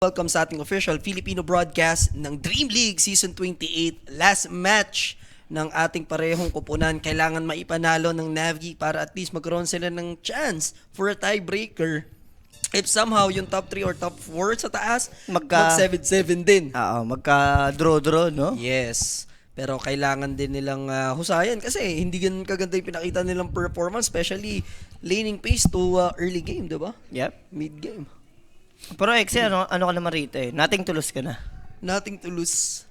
Welcome sa ating official Filipino broadcast ng Dream League Season 28. Last match ng ating parehong kupunan. Kailangan maipanalo ng Navy para at least magkaroon sila ng chance for a tiebreaker. If somehow yung top 3 or top 4 sa taas, mag 7-7 din. Oo, magka-draw-draw, no? Yes. Pero kailangan din nilang husayan kasi hindi ganun kaganda yung pinakita nilang performance, especially laning pace to early game, diba? Yep. Mid game. Pero Exe, ano ka naman rito eh? Nothing to lose ka na. Nothing to lose.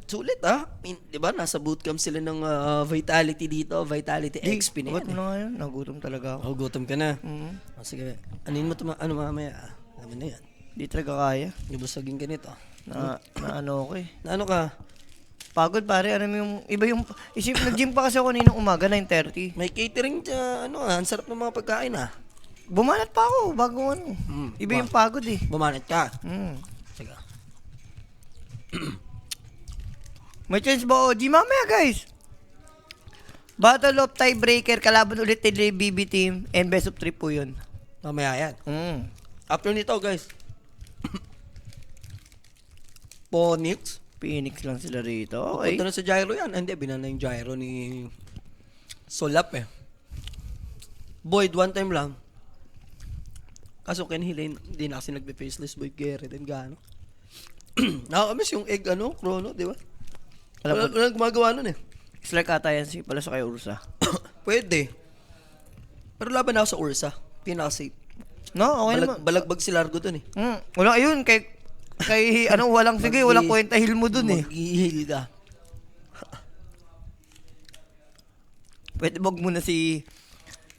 Sulit I mean, di ba, nasa bootcamp sila ng Vitality dito, Vitality XP na Ba't yan. mo na ngayon? Nagutom talaga ako. Oh, gutom ka na. Mhm. Sige, anin mo ito, mamaya. Naman na yan. Di talaga kaya. Ibusagin ka nito. Na ano ako eh. Na ano ka? Pagod pare, ano mo yung, iba yung, nag-gym pa kasi ako kaninang umaga, 9:30. May catering, ang sarap ng mga pagkain Bumanat pa ako, bago ano. Iba yung pagod eh. Bumanat ka. Sige. May chance ba OG? Mamaya guys. Battle of Tiebreaker, kalaban ulit ni BB Team, and best of 3 po yun. Mamaya yan. After nito, guys. Phoenix. Phoenix lang sila rito. Okay. Punta na sa gyro yan. Hindi, binana yung gyro ni Solap Boyd, one time lang. Kaso Ken Hilain, hindi na kasi nagbe-faceless Boyd Garrett and gano. Nakakamiss yung egg, chrono, di ba? Walang gumagawa nun eh. Slack ata yan si pala sa kay Ursa. Pwede. Pero laban ako sa Ursa. Pinaka-safe. No, okay naman. Balagbag si Largo dun eh. Wala, ayun, kay walang sige, walang kwenta heal mo dun eh. Mag-heal ka. Pwede wag muna si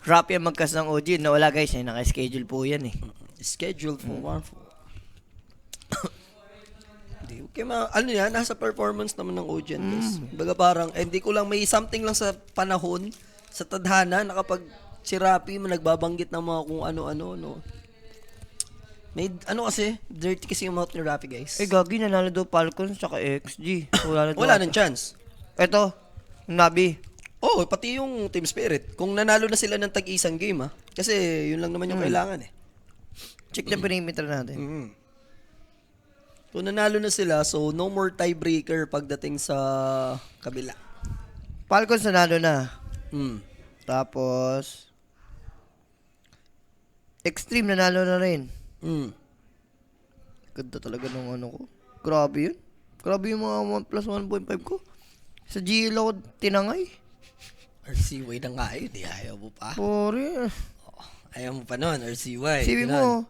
Rapi ang magkas ng OG. No, wala guys, naka-schedule po yan eh. Scheduled for 1-4. Hindi, okay, ano yan, nasa performance naman ng OG guys. Baga parang, hindi ko lang, may something lang sa panahon, sa tadhana, na kapag si Rapi nagbabanggit ng mga kung ano-ano, no. May, kasi, dirty kasi yung mouth ni Rapi guys. Gagi, nanalo daw Falcons tsaka XG. Wala nang chance. Eto, Nabi. Oh, pati yung Team Spirit. Kung nanalo na sila ng tag-isang game, kasi yun lang naman yung kailangan eh. Check na perimeter natin. Kung nanalo na sila, so no more tiebreaker pagdating sa kabila. Falcons nanalo na. Tapos, Extreme nanalo na rin. Ganda talaga ng ano ko. Grabe yun. Grabe yung mga 1 plus 1.5 ko. Sa GL ako tinangay. RCY na nga yun, ayaw mo pa. Pore. Ayaw mo pa nun, RCY. Sabi mo,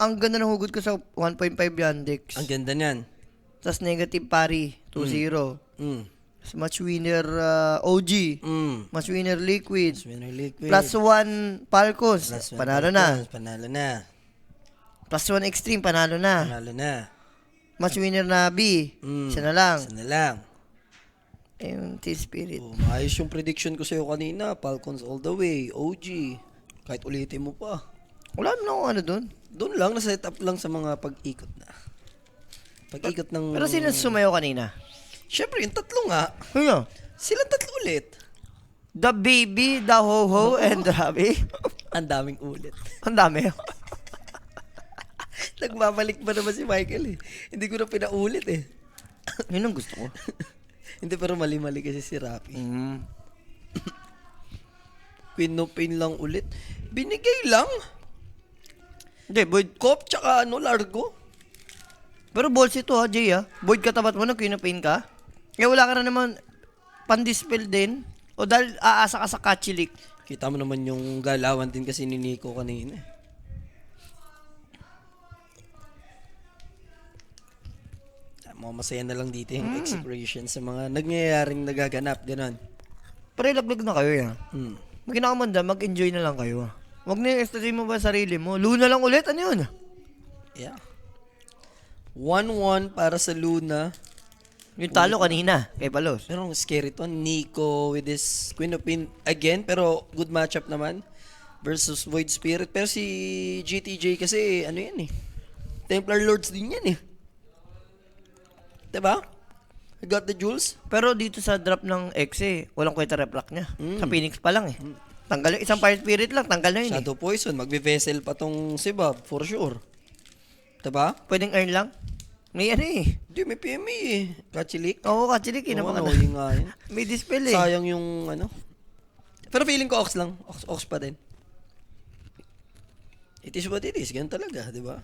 ang ganda ng hugot ko sa 1.5 Yandex. Ang ganda niyan. Tapos negative pari, 2-0. Tapos match winner OG. Match winner Liquid. Plus 1 Falcons. Panalo na. Panalo na. Plus 1 Extreme, panalo na. Panalo na. Match winner na B. Isa na lang. Isa na lang. Ayun, Team Spirit. Ayos yung prediction ko sa'yo kanina. Falcons all the way. OG. Kahit ulitin mo pa. Wala naman ako ano doon. Doon lang, na-set up lang sa mga pag-ikot na. Pag-ikot ng... Pero sino sumayaw kanina? Siyempre, yung tatlo nga. Ano? Silang tatlo ulit. The Baby, The Ho-Ho, and the Rabi. Ang daming ulit. Ang dami. Nagmamalik pa naman si Michael eh. Hindi ko na pinaulit eh. Yun ang gusto ko. Hindi, pero mali-mali kasi si Rapi. Queen no pain lang ulit. Binigay lang. Hindi, Boyd. Cop tsaka Largo. Pero balls ito Jay Boyd katapat mo na Queen ka. Kaya wala ka na naman pan-dispel din. O dahil aasa ka sa Kachilik. Kita mo naman yung galawan din kasi ni Nico kanina eh. Masaya na lang dito yung execution sa mga nangyayaring nagaganap, gano'n. Pero ilaglag na kayo yan. Magkinakamanda, mag-enjoy na lang kayo. Huwag na i-extra mo ba sarili mo. Luna lang ulit, ano yun? Yeah. 1-1 para sa Luna. Yung talo kanina, kay Palos. Pero ang scary to, Nico with his Queen of Pain again, pero good matchup naman versus Void Spirit. Pero si GTJ kasi, ano yan eh, Templar Lords din yan eh. Diba? I got the jewels. Pero dito sa drop ng X walang kwenta replack niya. Sa Phoenix pa lang eh. Tanggal yung isang Fire Spirit lang, tanggal na yun Shadow Poison, magbe-vessel pa tong si Bob, for sure. Diba? Pwedeng earn lang. May ano eh. Hindi, may PMA eh. Kachilik. Oo, kachilik eh. Oo, Naman ano. annoying nga yun. May dispel eh. Sayang yung ano. Pero feeling ko Ox lang. Ox pa din. It is what it is. Ganun talaga, di ba?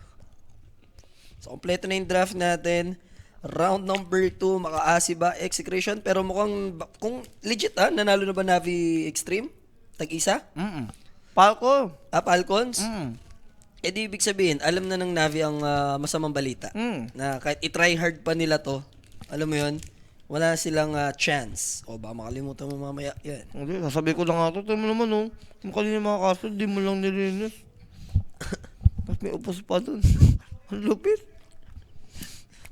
So, kompleto na yung draft natin. Round number 2, makaasi ba? Execration. Pero mukhang, kung legit nanalo na ba Navi Extreme? Tag-isa? Falco. Falcons? Eh di ibig sabihin, alam na ng Navi ang masamang balita. Na kahit i-try hard pa nila to, alam mo yun, wala silang chance. O baka makalimutan mo mamaya yan. Hindi, sasabi ko lang nga ito. Tignan mo naman, oh. Yung kanina mga kaso, di mo lang nilinis. Tapos may upos pa dun. Ang lupit.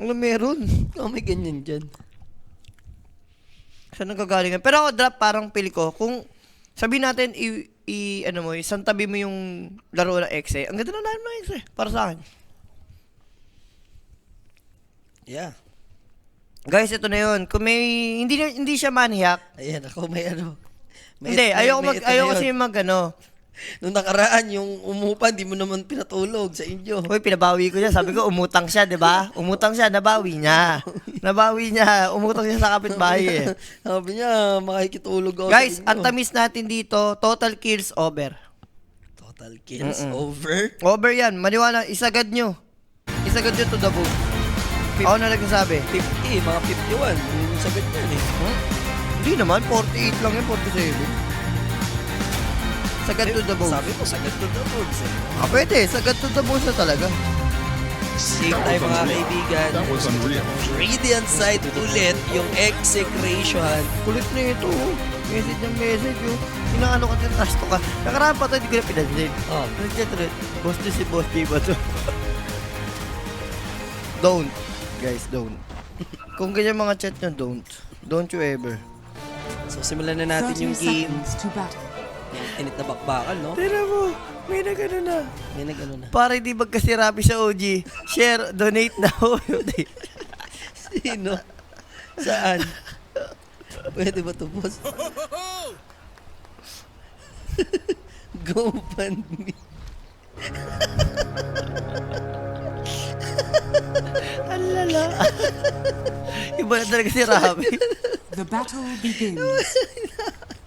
Ano meron? May ganyan dyan. Saan nagkagaling? Pero ako, draft, parang pili ko, kung sabihin natin, ano mo, isang tabi mo yung laro ng Exe, ang ganda na namin ng Exe, para sa akin. Yeah. Guys, ito na yun. Kung may, hindi siya manhiyak. Ayan, ako may ano. Hindi, ayoko kasi Nung nakaraan, yung umupa, di mo naman pinatulog sa inyo. Hoy, pinabawi ko niya. Sabi ko, umutang siya, di ba? Umutang siya, nabawi niya. Umutang siya sa kapitbahay eh. Sabi niya, makikitulog ako Guys, sa inyo. ang tamis natin dito, total kills over. Total kills over. Over yan. Maniwala, isagad nyo. Isagad nyo to the book. Ako na nagsasabi. 50, mga 51. Yung sagot niyan eh. Hindi naman, 48 lang yan, 47. Sagad to the bones. Sabi ko, sagad to the bones. Pwede. Sagad to the bones na talaga. Same time mga kaibigan. Radiant side ulit yung execration. Kulit na ito. Message ng message. Inaano ka, tinasto ka. Nakaraan pa ito, hindi ko na pinansin. Nag-chat ulit. Boss to si Boss J ba ito? Don't. Guys, don't. Kung ganyan mga chat nyo, don't. Don't you ever. So, simulan na natin yung game. Init na bakbakan, no? Tira mo, may nagano na. May nagano na. Para hindi magkasirabi sa OG, share, donate na ho. Sino? Saan? Pwede ba ito, boss? GoFundMe. Ang lala. Iba na talaga si Rabi. The battle begins.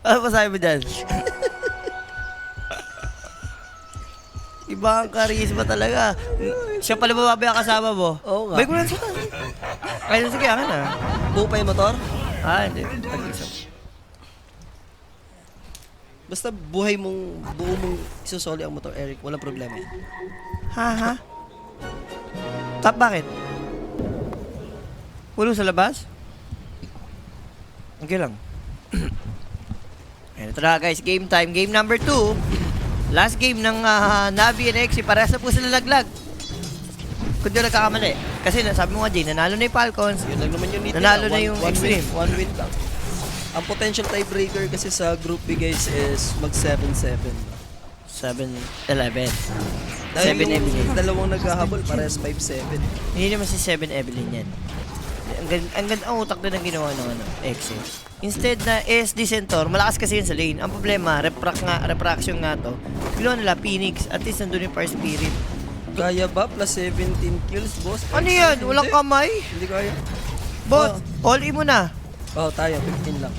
Ano pa sabi mo dyan? Iba ang karisma talaga. Siya pala mababaya kasama mo. Oo nga. Bay ko lang siya. Kaya sige, akin na. Buo pa yung motor? Hindi. Basta buo mong isusoli ang motor, Eric. Walang problema. Ha? Tap, bakit? Pulo sa labas? Okay lang. Ayun, ito na guys, game time. Game number 2. Last game ng Navi and Exe. Parehas na po sila laglag. Kung di nagkakamali. Kasi sabi mo nga, Jay, nanalo na yung Falcons. Yun lang naman yung nito. Nanalo na yung Extreme. One win lang. Ang potential tiebreaker kasi sa group B guys is mag 7-7. 7-11. Dahil 7 yung Evelyn. dalawang naghahabol, parehas 5-7. Hindi naman si 7 Evelyn yan. Ang ganda ang utak din ang ginawa ng Exe. Instead na SD Centaur, malakas kasi yun sa lane. Ang problema, refraction nga to. Ginawa nila Phoenix, at least nandun yung Fire Spirit. Kaya ba? Plus 17 kills, boss? Ano yan? Walang Hindi. kamay? Hindi kaya. Bot, all in mo na. Tayo, 15 lang.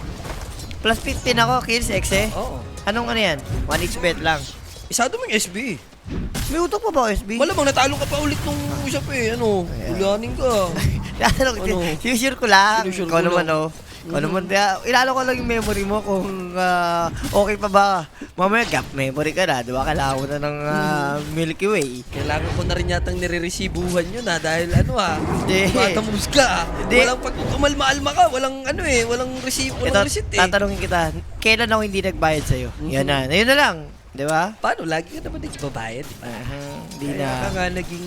Plus 15 ako, kills, Exe. Oo. Anong ano yan? 1 bet lang. Isado mo yung SB. May utok pa ba, SB? Malamang natalo ka pa ulit nung usap eh. Ulanin ka. Ano? Sinusure ko lang. Sinusure Ikaw ko naman, lang. Ikaw naman, ilalo ko lang yung memory mo kung okay pa ba. Mamaya gap memory ka na, di ba? Kailangan ko na ng Milky Way. Kailangan ko na rin yatang nire-receivehan yun dahil Hindi. matamoves ka. Hindi. Walang pag umalma-alma ka, walang receive, walang receipt eh. Tatanungin kita, kailan ako hindi nagbayad sa'yo? Yan na, yun na lang. Di ba? Paano? Lagi ka naman nagbabayad, di ba? Hindi Kaya ka na. nga naging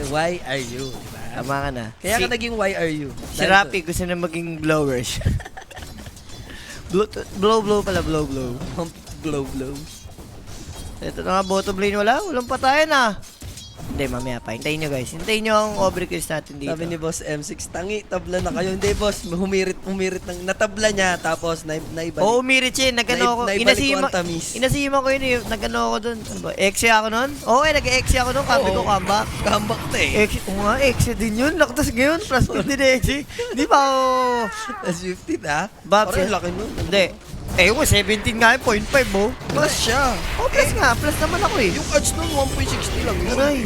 why are you, di ba? Tama ka na. Kaya ka naging why are you? Si Rapi gusto na maging blowers. blow pala, blow. Blow. Ito na nga, bottom lane wala. Walang patayan ah. Hindi, mamaya pa. Hintayin nyo guys. Hintayin nyo ang overcast natin dito. Sabi ni Boss M6, tangi, tabla na kayo. Hindi, Boss, umirit ng natabla niya, tapos naibalik. Oo, umirit siya. Nagano ako. Naibalik ko ang tamis. Inasima ko yun eh. Nagano ako dun. Ano ba? Exe ako nun? Okay, nag-exe ako nun. Kambi ko comeback. Comeback na eh. Exe, oo nga, exe din yun. Laktas ngayon. Plus 50 na exe. Di ba ako? That's 50 na? Babs, Parang laki nun. Hindi. Eh, yung 17 nga yun. 0.5 mo. Plus siya. Oh, plus nga. Plus naman ako eh. Yung odds nun, 1.60 lang yun. Aray.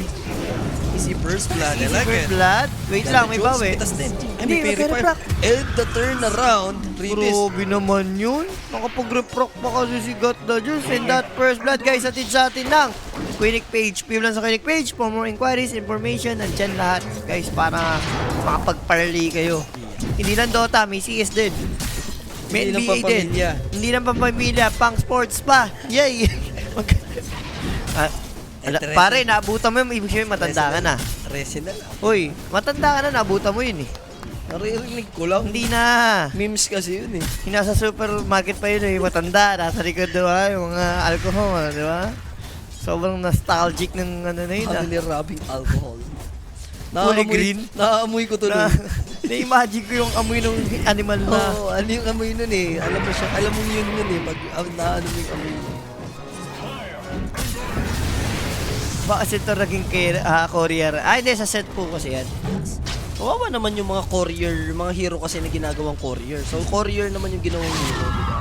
Easy first blood. I like First it. blood? Wait lang, may bawi. Pitas din. Hindi, magkano-proc? And the turnaround, Ritis. Grabe naman yun. Nakapag-reproc pa kasi si Got the Juice. And that first blood, guys, atid sa atin ng Quinic page. PM lang sa Quinic page. For more inquiries, information, nandyan lahat. Guys, para makapag-parlay kayo. Hindi lang Dota, may CS din. May Hindi lang NBA din. pampamilya. Hindi lang pampamilya, pang sports pa. Yay! Pare, naabutan mo yun, ibig sabihin matanda ka na. Resin na lang. Uy, matanda ka na, naabutan mo yun eh. Naririnig ko lang. Hindi na. Memes kasi yun eh. Nasa supermarket pa yun eh, matanda, nasa likod diba, yung mga alcohol, di ba? Sobrang nostalgic ng ano na yun Ano ni rubbing alcohol. Kulay green? Naaamoy ko tuloy. Na-imagine ko yung amoy ng animal na. Oo, ano yung amoy nun eh. Alam mo yun nun eh. Pag naano mo yung amoy nun. Baka kasi ito naging courier. Ay, hindi, sa set po kasi yan. Kawawa naman yung mga courier, mga hero kasi na ginagawang courier. So, courier naman yung ginawang hero, di ba?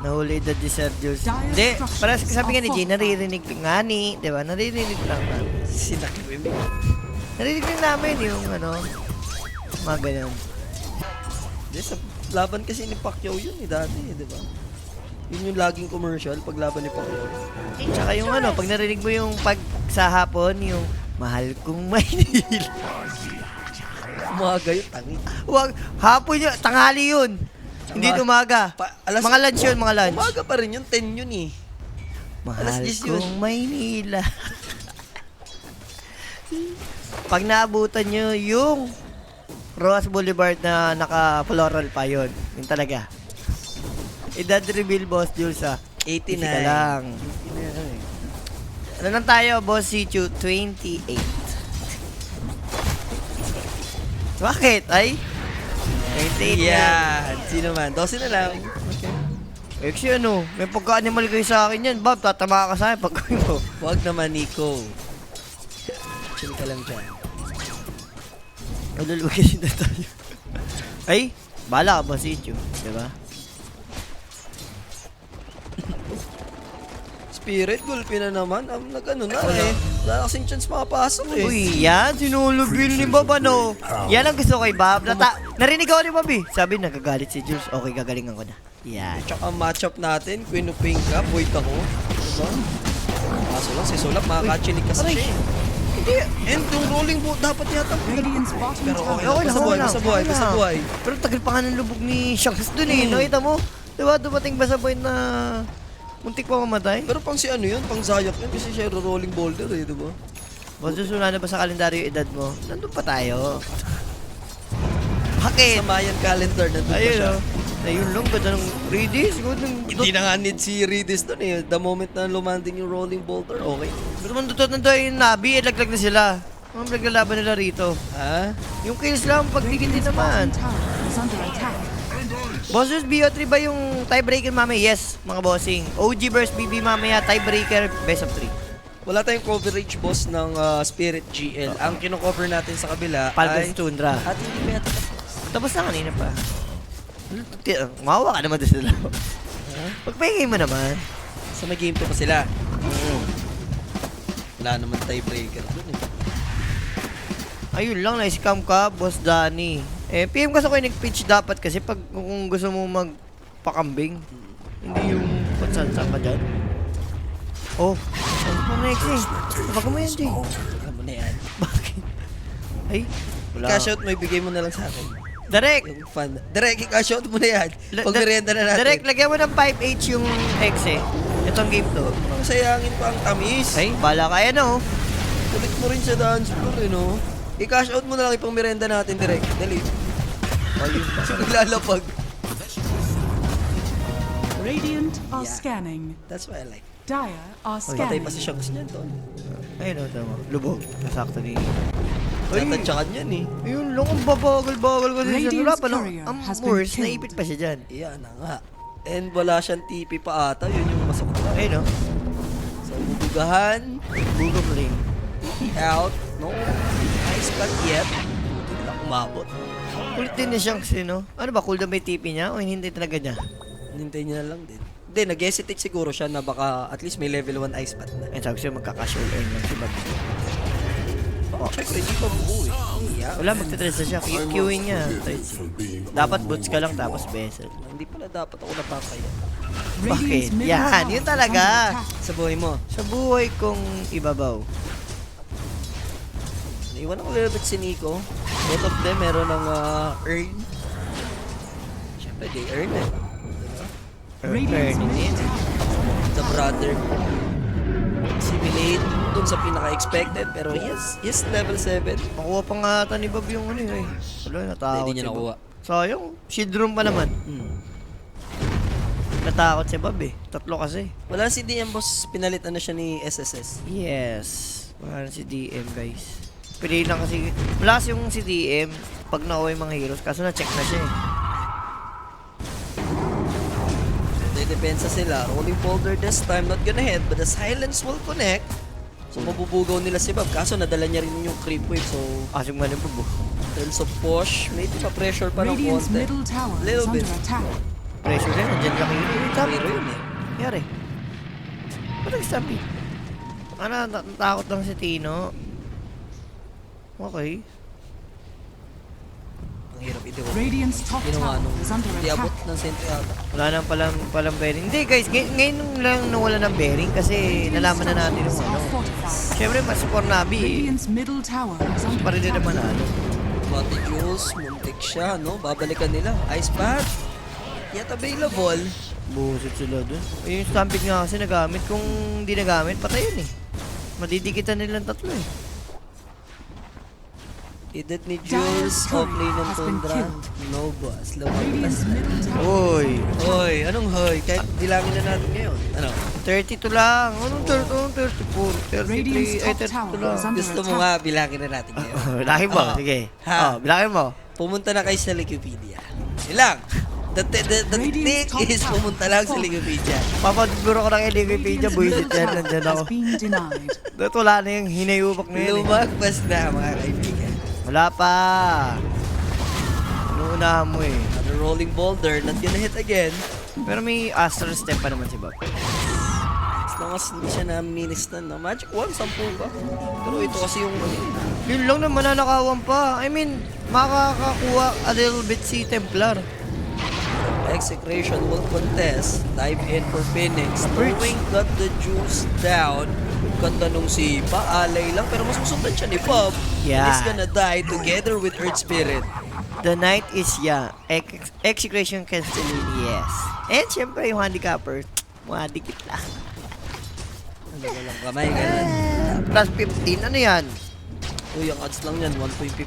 Nahuli the Desertius. Hindi, para sabi nga ni Jay, naririnig nga ni, di ba? Naririnig lang namin. Sinakiwim eh. Naririnig lang namin yung ano, mga ganyan. Di, sa laban kasi ni Pacquiao yun eh, dati eh, di ba? Yun yung laging commercial pag laban ni Pacquiao. Tsaka yung ano, pag narinig mo yung pag sa hapon, yung mahal kong Maynila. Umaga yun, tangi. Wag, hapon yun, tanghali yun. Hindi umaga. Mga lunch yun, mga lunch. Umaga pa rin yun, 10 yun eh. Alas Mahal 10 yun. kong Maynila. Pag naabutan nyo yung Roas Boulevard na naka-floral pa yun. Yun talaga. Edad reveal, Boss Jules, 89. Easy ka lang. Ano lang tayo, Boss Sichu? 28. Bakit? Ay? 28 Yan. Sino man? 12 na lang. Okay. Kasi ano, may pagka-animal kayo sa akin yan. Bob, tatama ka sa akin pag gawin mo. Huwag naman, Nico. Chill ka lang dyan. Maluluwa kasi na tayo. Ay, bala ka, Boss Sichu. Diba? Spirit, gulpi na naman. Nag-ano na eh. Wala kasing chance makapasok eh. Uy, yan, sinulog yun ni Bob, ano? Yan ang gusto ko kay Bob. Narinig ako ni Bob eh. Sabi, nagagalit si Jules. Okay, gagalingan ko na. Yan. Tsaka matchup natin, Queen of Pinka, Void ako. Diba? Kaso lang, si Solak makakachinig kasi siya eh. Hindi, and yung rolling boat dapat yata. Radiant's bottom Pero okay tower. lang, basta buhay, basta buhay, basta buhay. Pero tagal pa nga ng lubog ni Shanks dun eh. Nakita mo? Diba, dumating ba sa point na muntik pa mamatay? Pero pang si ano yun, pang Zayak yun, kasi siya rolling boulder eh, diba? Boss, wala na ba sa kalendaryo yung edad mo? Nandun pa tayo. Bakit? Sa Mayan calendar, nandun pa Ayun siya. o. Ayun lang, ganda ng 3 days. Hindi na nga need si Redis doon eh. The moment na lumanding yung rolling boulder, okay. Pero man tutot na doon yung Nabi, laglag na sila. Ang naglalaban nila rito. Ha? Yung kills lang, pagtigil din naman. Tower is under attack. Bosses, BO3 ba yung tiebreaker mamaya? Yes, mga bossing. OG versus BB mamaya, tiebreaker, best of 3. Wala tayong coverage boss ng Spirit GL. Ang kino-cover natin sa kabila Falcons Tundra. At hindi pa yata tapos. Tapos na kanina pa. Mawa ka naman doon sila. Pagpahingay mo naman. Sa may game 2 pa sila. Wala naman tiebreaker doon eh. Ayun lang, na-scam ka, Boss Danny. Eh, PM ka sa nag-pitch dapat kasi pag kung gusto mo magpakambing, hindi yung patsansa ka dyan. Oh, ano pa next eh? Kapag mo yan, Jay. Alam mo na yan. Bakit? Ay, wala. Cash out mo, ibigay mo na lang sa akin. Direct! Yung fun. Direct, i-cash out mo na yan. Pag merienda na natin. Direct, lagyan mo ng 5H yung X eh. Itong game to. Masayangin pa ang tamis. Ay, bala ka yan oh. Kulit mo rin sa dance floor eh, no? I-cash out mo na lang ipang merienda natin direct. Dali. Ayun. Kasi naglalapag. Radiant are Yeah. scanning. That's what I like. Dire are Patay pa scanning. si Shanks niyan, tol. Ayun o, tama. Lubog. Nasakto ni... Tatansyakan yan eh. Ayun lang, ang babagal-bagal ko din siya. Radiant's Wala pa lang. courier Ang has been worst, killed. naipit pa siya dyan. Iyan na nga. And wala siyang TP pa ata. Yun yung masakot na. Ayun o. So, bubugahan. Bugok rin. TP out. No ice cut yet. Hindi lang umabot. Kulit din ni Shanks, no? Ano ba, cooldown ba yung TP niya? O hindi talaga niya? Hinintay niya na lang din. Hindi, nag-hesitate siguro siya na baka at least may level 1 ice pad na. Ayun, sabi siya magka-casual earn lang si Bob. Oh, syempre, hindi pa buo eh. Yeah. Wala, magta-trade na siya. Queuing niya. Trades. Dapat boots ka lang tapos vessel. Hindi pala dapat ako napapaya. Bakit? Radiant's middle Yan, tower yun is talaga. under attack. Sa buhay mo, Sa buhay kong ibabaw. naiwan ako a little bit si Nico. Both of them meron ng earn. Syempre, they earn eh. Radiant's middle tower. The brother. Simulate dun sa pinaka-expected. Pero yes, level 7. Nakuha pa nga ata ni Bob yung ano eh. Wala, natakot Hindi niya si Bob. nakuha. Sayang, shield room pa naman. Natakot si Bob eh. Tatlo kasi. Wala si DM boss, pinalitan na siya ni SSS. Yes. Wala na si DM guys. Pili lang kasi. Wala kasi yung si DM pag nakuha yung mga heroes. Kaso na-check na siya eh. Depensa sila. Rolling folder this time, not gonna hit, but the silence will connect. So mabubugaw nila si Bob. Kaso nadala niya rin yung creep wave. So, Asing man yung Bob. in terms of push, maybe pa-pressure pa ng Radiant's konti. middle tower is Little bit. under attack. Pressure din. Nandiyan lang yung hero. Tama. Pero yun eh. Yari. Ba't nag-stampede? Ano, natakot lang si Tino. Okay. Ang hirap ito. Radiant's top Ginawa tower nung is under hindi abot attack. ng sentry ata. Wala nang palang bearing. Hindi guys, ngayon lang nawala ng bearing kasi nalaman na natin yung ano. Are fortified. Siyempre, mas support Nabi eh. Radiant's middle tower is under Pa rin din attack. naman ano. Bati Jules, muntik siya, no? Babalikan nila. Ice Path. Yet available. Buset sila dun. Yung stampede nga kasi nagamit. Kung hindi nagamit, patay yun eh. Madidikitan nilang tatlo eh. Edit ni Jules, off-lane ng has been Tundra. killed. No boss. Lumagpas Radiant's na. middle tower. Oy! Hoy, anong hoy? Kahit dilangin na natin ngayon. Ano? 32 lang. Anong 34? 33? Radiant's Ay, top 32 tower lang. is under Gusto mo attack. nga, bilangin na natin ngayon. Bilangin mo. Oo. Sige. Ha? Oh, bilangin mo. Pumunta na kayo sa Wikipedia. Yun lang. The technique Radiant's top is tower pumunta lang sa fallen. Wikipedia. Papaduguro ko ng Wikipedia. Radiant's Buisit middle yan. tower Nandyan has ako. been denied. Dito wala na yung hinayupak na yun eh. Lumagpas na, mga kaibigan. Wala pa. Inuunahan mo eh. Another rolling boulder, not gonna hit again. Pero may astral step pa naman si Bob. As long as hindi siya na-ministan na. Magic Wand, 10 pa. Pero ito kasi yung ano yun. Yun lang naman nanakawan pa. I mean, makakakuha a little bit si Templar. Execration will contest. Dive in for Phoenix. Throwing got the juice down. Ganda nung si Paalay lang. Pero mas masundan siya ni Bob. Yeah. And he's gonna die together with Earth Spirit. The night is young. Execution can still win, yes. And syempre yung handicapper, madikit lang. Ano ba lang kamay, ganun. Plus 15, ano yan? Uy, ang odds lang yan, 1.50.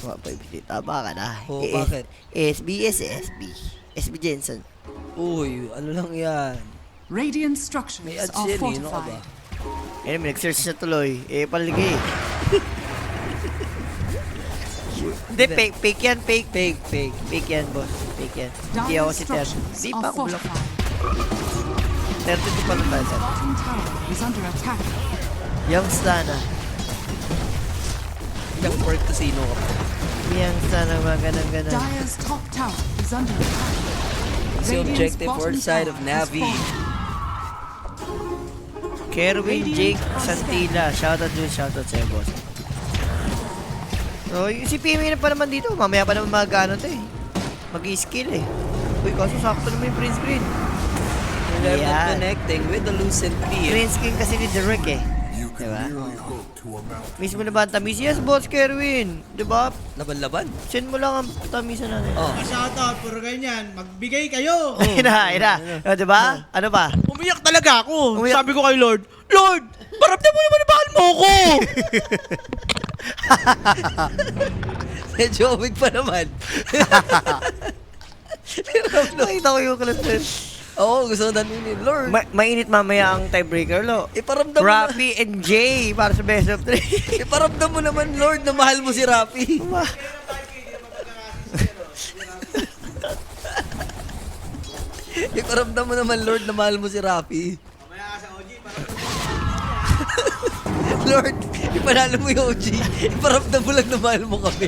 150, tama ka na. Oo, bakit? SB. SB Jensen. Uy, ano lang yan. Radiant May structures odds are yan eh, ano ka ba? fortified. Ayun, may nag-search na tuloy. Paligay. Hindi, fake yan, fake. Fake yan, boss. Fake yan. Hindi ako Dire si Ter. structures Di pa are ako block. fortified. 32 pa lang tayo, Ter. Bottom tower is under attack. Young Stana. Yung perk to sino ka pa. Young Stana, mga ganun-ganun. Dire's top tower is under attack. Kasi objective bottom forward side of tower is Navi. falling. Kerwin Radiant Jake are Santila. Shoutout dun, shoutout sa'yo, boss. So, si Pimi na pa naman dito. Mamaya pa naman mag-ano to eh. Mag-i-skill eh. Uy, kaso sakto naman yung Prince Green. They're not Yan. connecting with the Lucent Beam. Prince King kasi ni Derek eh. Diba? Mismo na ba ang tamis? Yes, boss Kerwin. Diba? Laban-laban. Send mo lang ang tamisan natin. Oh. Shoutout, puro ganyan. Magbigay kayo. Ina. O, diba? Ano ba? Umiyak talaga ako. Umiyak. Sabi ko kay Lord, Lord, paramdam mo naman na mahal mo ako. Medyo big pa naman. Nakita ko yung kalat. Oo, gusto na ni Lord. Mainit mamaya ang tiebreaker, lo. Iparamdam mo na. Rafi and Jay para sa best of 3. Iparamdam mo naman, Lord, na mahal mo si Rafi. Iparamdam mo naman, Lord, na mahal mo si Rafi. Lord, ipanalo mo yung OG. Iparamdam mo lang na mahal mo kami.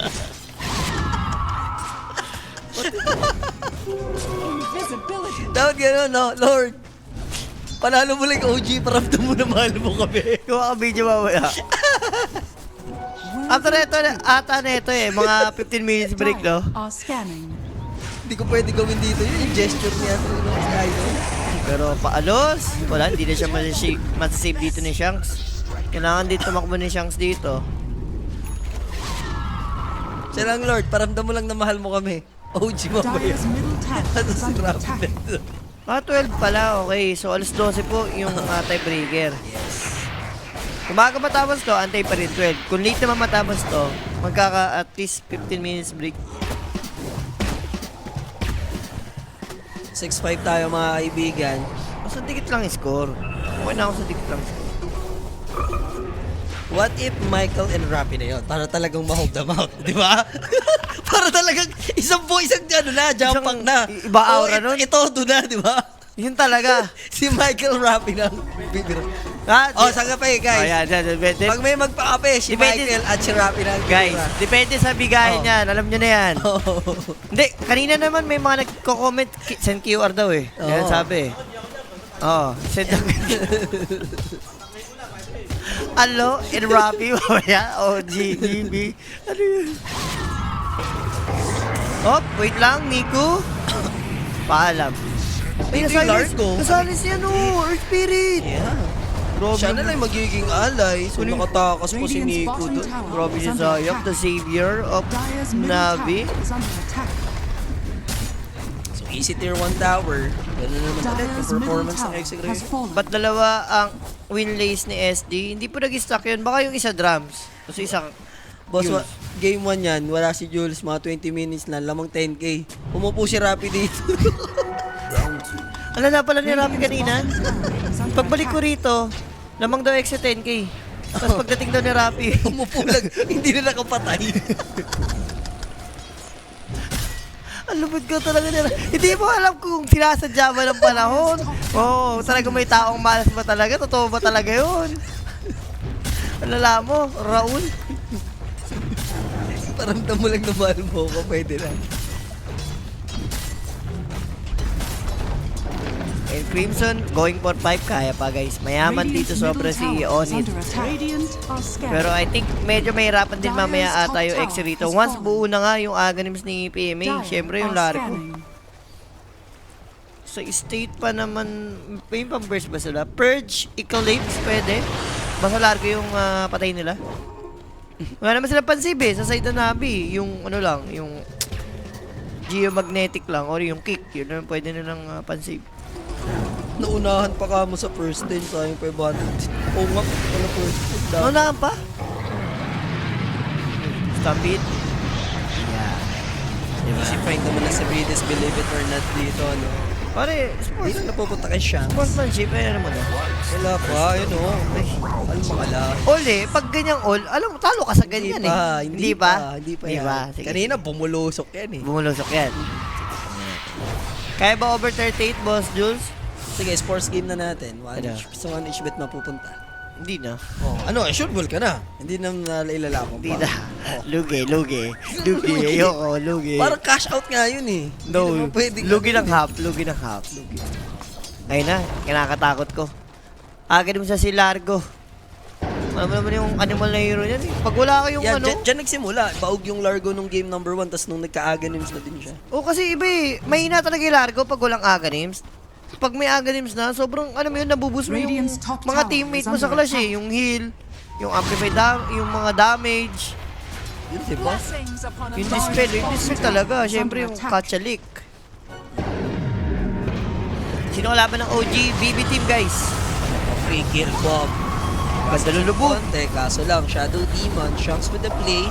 Invisibility. Dapat gano'n, no? Lord, panalo mo lang yung OG. Iparamdam mo na mahal mo kami. Kung ka video mamaya. After ito, ata na ito eh. Mga 15 minutes break, no? Dire are scanning. Hindi ko pwede gawin dito yun. Yung gesture niya sa si Idol. Pero paalos. Wala, hindi na siya masasave dito ni Shanks. Kailangan dito tumakbo ni Shanks dito. Siya lang, Lord, paramdam mo lang na mahal mo kami. OG mamaya. Dire's middle tower Ano is si under Rafi attack. na 12 pala, okay. So, alas 12 po yung tiebreaker. Yes. Kung maaga matapos to, antay pa rin 12. Kung late naman matapos to, magkaka at least 15 minutes break. 6-5 tayo mga kaibigan. Sa dikit lang yung score. Okay na ako sa dikit lang score. What if Michael and Rafi na yun? Para talagang ma-hold them out, di ba? Para talagang isang ano na, jump pack na. Iba aura nun. Ito, doon na, di ba? Yun talaga. Si Michael Rafi lang. Bibiro. Ha? Oh, sanga pa eh, guys. Oh, yan. Pag may magpakape, si Depende- Michael at si Rafi lang. Guys, depende sa bigayan Oh. niyan. Alam nyo na yan. Oh. Hindi, kanina naman may mga nagko-comment, send QR daw eh. Yan Oo. sabi eh. Oo, send daw. Alo, and Rafi, mamaya. O, GB. Ano yun? Oh, wait lang, Nico. Paalam. Ay, Ito yung Largo. Nasalis yan o, Earth Spirit. Yeah. Grabe Siya na lang magiging ally. So, nakatakas pa si Radiant's Nico bottom doon. tower Grabe is si under Zayap, attack. the savior of Dire's middle Navi. tower is under attack. So, easy tier 1 tower. Ganun naman ulit yung Dire's middle performance ng tower Exegray. has fallen. Ba't dalawa ang winlays ni SD? Hindi po nag-stack yun. Baka yung isa drums. Kasi isang Boss, Jules. game 1 yan, wala si Jules, mga 20 minutes na, lamang 10k. Umupo si Rapi dito. Ano na pala ni Rafi kanina? Is under Pagbalik ko attack. rito, lamang daw extra 10k. Tapos pagdating daw ni Rafi, Umupo lang, hindi na nakapatay. ang lubid ko talaga nila. Hindi mo alam kung sinasadya ba ng panahon. Oo, talaga may taong malas ba talaga? Totoo ba talaga yun? Alala mo, Raul? Paramdam mo lang na mahal mo ko, pwede na. And Crimson, going for 5, kaya pa guys. Mayaman dito Radiant's sobra middle si tower is Onit. under attack. Radiant are scanning. Pero I think medyo mahirapan din mamaya ata yung X rito. Once buo na nga yung Aghanims ni PMA, syempre yung Largo. Sa state pa naman, may pang-burst ba sila? Purge, Eclipse, pwede. Basta Largo yung patay nila. Wala naman sila pansib eh, sa side na Navi. Yung ano lang, yung geomagnetic lang or yung kick, yun naman pwede nilang pansib. Naunahan pa ka mo sa first day, sayang 500. Oo nga, wala first day. Ano na pa? Stampede? Yeah. Diba? Easy find naman na si Breeders, believe it or not dito, no? Pare, Dito na pupunta kay Shanks. sportsmanship, ano naman Wala pa, yun o. Alam mo kala. all eh, pag ganyang all, alam mo, talo ka sa ganyan eh. Hindi pa Di yan. ba? Sige. Kanina, bumulusok yan eh. Bumulusok yan. Kaya ba over 38, Boss Jules? Sige, sports game na natin. Ano? Sa 1 bet mapupunta. Hindi na. Oh, ano, sure ball ka na. Hindi na nailalakon Hindi pa. na. Lugi. Ayoko, lugi. Parang cash out nga yun eh. No, Hindi naman pwede. lugi ng half. Ayun na, kinakatakot ko. Agad mo sa si Largo. Alam mo naman yung animal na hero niyan eh. Pag wala kayong Yan, ano... dyan nagsimula. Baog yung Largo nung game number 1, tas nung nagka-Aghanims na din siya. O kasi iba eh, mahina talaga yung Largo pag walang Aghanims. Pag may Aghanims na, sobrang, ano mo yun, nabuboost mo yung Radiant's top mga tower teammate is mo sa under clash eh. Yung heal, yung amplify yung mga damage, Yun, di ba? yung dispel talaga. Siyempre yung Kachalik. Sino kalaban ng OG? BB team guys. Free kill, Bob. Ganda lulubog. Konti, kaso lang, Shadow Demon, Shanks with the play.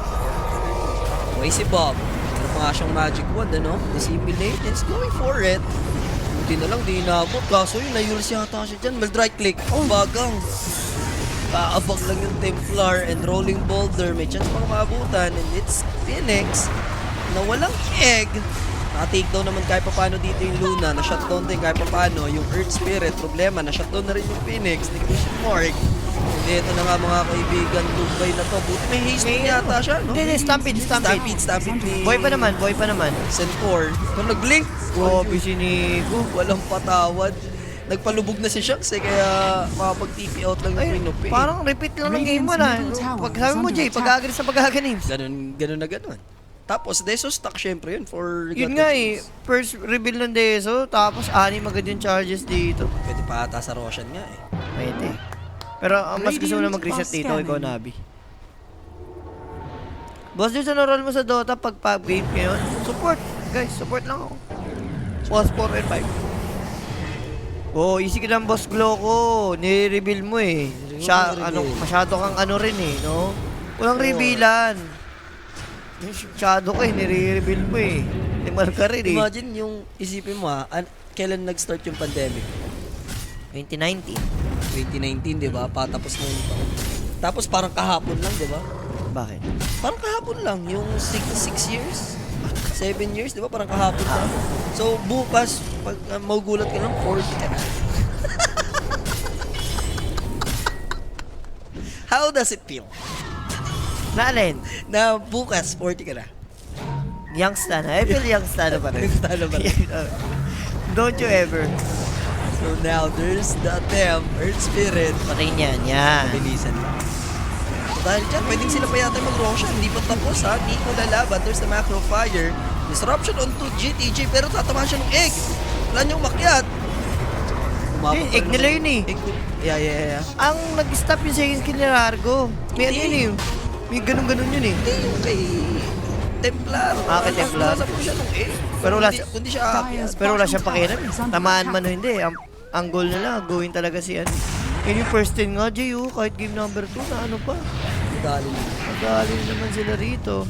Way si Bob. Meron pa nga siyang magic wand, ano? Dissimulate, is going for it. Buti na lang, di inabot. Kaso yun, nayulis yata siya dyan. Right click. Oh, bagang. Kaabag lang yung Templar and Rolling Boulder. May chance pang maabutan. And it's Phoenix na walang egg. Naka-takedown naman kahit paano dito yung Luna. Na-shutdown din kahit paano. Yung Earth Spirit, problema. Na-shutdown na rin yung Phoenix. Ni Christian Mark. And ito na nga mga kaibigan. Dubai na to. Buti may haste yata siya, no? Hindi, Stampede. Stampede ni... Boy pa naman. Sencor. Kung nag-blink, Grabe si Nico. walang patawad. Nagpalubog na si Shucks kaya makapag-TP out lang yung Pinope. Parang repeat lang ng game mo na. Pag sabi mo, Jay, pag-agree sa pag-aganim. Ganun na ganun. Tapos, Deso stock syempre yun for... Yun nga eh, first reveal ng Deso, tapos anim agad yung charges dito. Pwede pa ata sa Roshan nga eh. Pwede. Pero ang mas gusto mo na mag-reset dito, ikaw, Nabi. Boss, dyan sa naroll mo sa Dota pag game ngayon, support. Guys, support lang ako. Boss 4 and 5. Oh, easy ka lang, Boss Gloco. Nire-reveal mo eh. Masyado kang ano rin eh, no? Walang revealan. Masyado ka eh, nire-reveal mo eh. Limal ka rin eh. Imagine yung isipin mo kailan nag-start yung pandemic? 2019. 2019, di ba? Patapos na yung taon. Tapos parang kahapon lang, di ba? Bakit? Parang kahapon lang, yung 6 years, 7 years, di ba? Parang kahapon lang. So, bukas, pag magugulat ka lang, 40 ka na. How does it feel? Naalin? Na bukas, 40 ka na. Youngsta na. I feel youngsta na pa rin. Youngsta na pa rin. Don't you ever. So now, there's the attempt, Earth Spirit. Patay niyan, yan. Bilisan lang. So dahil dyan, pwedeng sila pa yata mag-Roshan. Hindi pa tapos ha. Nico lalaban. There's the Macro Fire. Disruption onto GTG. Pero tatamaan siya ng egg. Wala niyong makyat. Egg nila yun eh. Yeah. Ang nag-stop yung second kill ni Largo. May ano yun eh. May ganun-ganun yun eh. Hindi yung kay Templar. Kay Templar. Nasa po siya ng egg. Pero wala siya. Kundi siya aakyat. Pero wala siyang pakialam. Tamaan man o hindi. Ang goal nila, gawin talaga si ano. Yun yung first thing nga, Jay, kahit game number 2 na ano pa. Madali naman sila rito.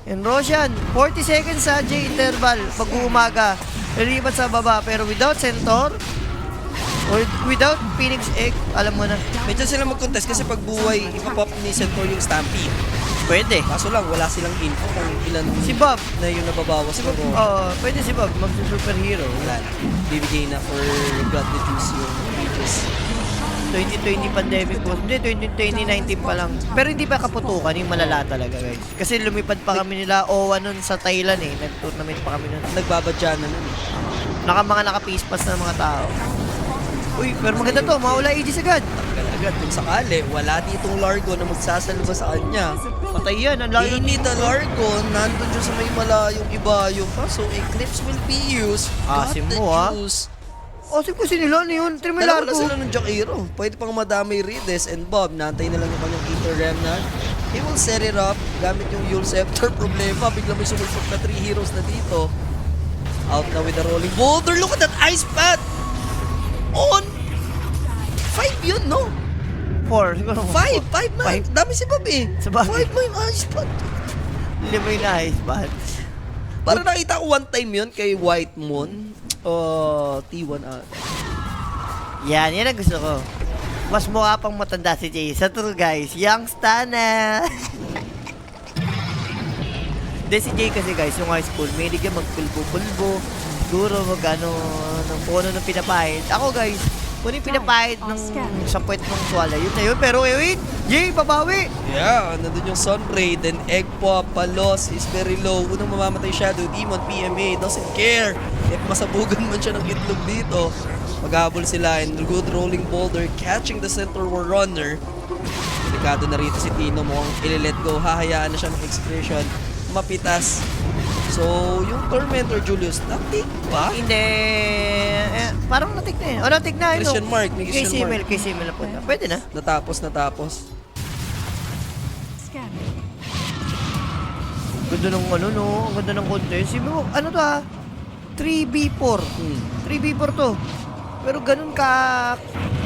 And Roshan, 40 seconds sa Jay interval. Pag umaga, lilipat sa baba. Pero without Centaur, or without Phoenix Egg, alam mo na. Medyo sila mag-contest kasi pag buhay, ipapop ni Centaur yung Stampede. Pwede. Kaso lang, wala silang info kung ilan Si Bob. na yung nababawas ng Raw. Pwede si Bob, mag-superhero. Wala na. Bibigay na for God the Juice yung ages. 2020 pandemic po. Hindi, 2019 pa lang. Pero hindi pa kaputukan, yung malala talaga guys. Kasi lumipad pa kami nila OWA nun sa Thailand eh. Nag-tournament pa kami nun. Nagbabadya na nun. Mga naka-face pass na mga tao. Uy, pero maganda to, mawala Aegis agad. Agad kung sakali, wala ditong Largo na magsasalba sa kanya. Patay yan, ang layo. Ini the Largo, nandun dyan sa may malayong ibayo pa. So, Eclipse will be used. Asim Got the mo, juice. Asim ko sinila na yun, Trime Dalawa Largo. na sila ng Jakiro. Pwede pang madamay Rides and Bob. Naantay na lang yung kanyang Eater Remnant. He will set it up gamit yung Yule Scepter. Problema, bigla may sumulpot na 3 heroes na dito. Out na with the Rolling Boulder. Look at that Ice Path! On! 5 yun, no? 4, siguro. 5 na. Five. Dami si Bob eh. Sa bagay. 5 mo yung Ice Path. 5 yung na-ice bad. Para nakita ko one time yun kay White Moon. T1 ata. Yan ang gusto ko. Mas mukha pang matanda si Jay. Sa true guys, youngsta na. De si Jay kasi guys, yung high school, may ka magpulbo-pulbo. Siguro magano kung ano nang pinapahid. Ako guys, kung yung pinapahid ng isang puwet ng tuwala, yun na yun. Pero wait, Jay, pabawi! Yeah, nandun yung Sun Ray, then Egg Pop, Palos is very low. Unang mamamatay Shadow Demon, PMA, doesn't care. If masabugan man siya ng itlog dito, maghabol sila and good rolling boulder, catching the Centaur War Runner. Delikado na rito si Tino mo, ili-let go, hahayaan na siya ng expression, mapitas. So, yung Tormentor Julius, natik ba? Hindi. Parang natik na eh. O, natik na. Question mark, may question mark. Kay Simil na punta. Pwede na. Natapos. Scanning. Ganda ng ano, no? Ang ganda ng contest. Sabi mo, ano to ha? 3v4. 3v4 to. Pero ganun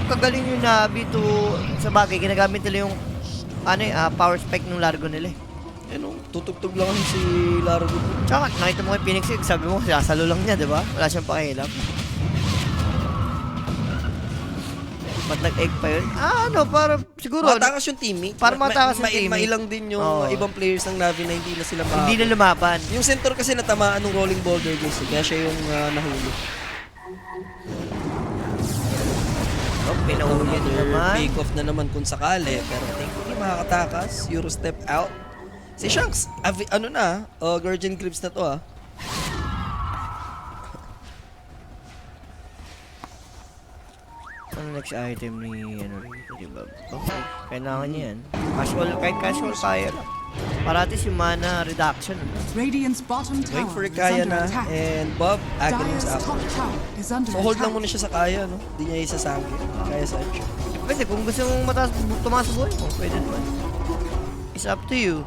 kagaling yung Navi to, sa bagay, ginagamit nila yung power spec ng Largo nila eh. Tutugtog lang si Largo. Tsaka, nakita mo kay Phoenix Egg, sabi mo, sasalo lang niya, di ba? Wala siyang pakialam. Ba't nag-egg pa yun? Para siguro, Matakas yung teammate. Para matakas yung teammate. Mailang din yung Oo. ibang players ng Navi na hindi na sila hindi na lumaban. Yung center kasi natamaan ng rolling boulder guys. Kaya siya yung nahuli. Oh, pinahuli na naman. Pick off na naman kung sakali. Pero thankfully makakatakas. Euro step out. Si Shanks, Guardian Grips na to Ano next item ni rito, diba? Okay, kailangan niya yan. Kahit casual kaya lang. Para at least yung mana reduction. Radiant's bottom tower Going for is Kaya under na. attack. And Bob, Aghanim Dire's sa top after. tower is under So hold lang attack. muna siya sa Kaya, no? Hindi niya isasangge. Kaya sa edge. Pwede, kung gusto mong tumaas sa buhay mo, pwede naman. It's up to you.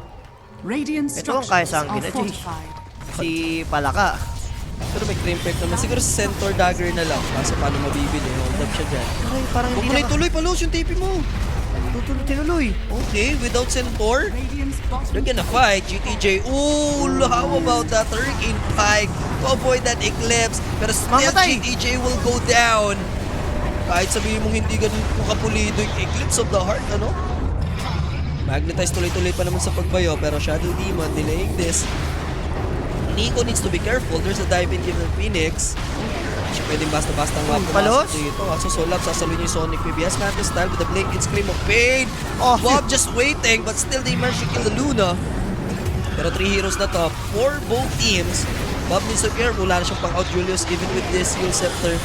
Radiant Ito ang kaya structures sa akin are na, Jay. fortified. Si Palaka. Pero may cream pack naman. Siguro sa centaur dagger na lang. Kaso paano mabibili? Hold up siya dyan. Ay, parang Huwag hindi mo na na... ituloy, palos yung TP mo. Tinuloy. Okay, without centaur, Radiant's bottom they're gonna fight. GTJ, ooh, how about that Hurricane Pike to avoid that Eclipse? Pero still, Mamatay. GTJ will go down. Kahit sabihin mong hindi ganun kapulido yung Eclipse of the Heart, ano? Magnetize tuloy-tuloy pa naman sa pagbayo, pero Shadow Demon delaying this. Nico needs to be careful. There's a dive in given Phoenix. Hindi siya pwedeng basta-bastang Palos? dito. So Solab, sasaluin niya yung Sonic with BS Mantis style with the Blink and Scream of Pain. Oh, Bob just waiting, but still they managed to kill the Luna. Pero 3 heroes na to for both teams. Bob needs to be careful. Wala na siyang pang-out Julius even with this Heal Scepter.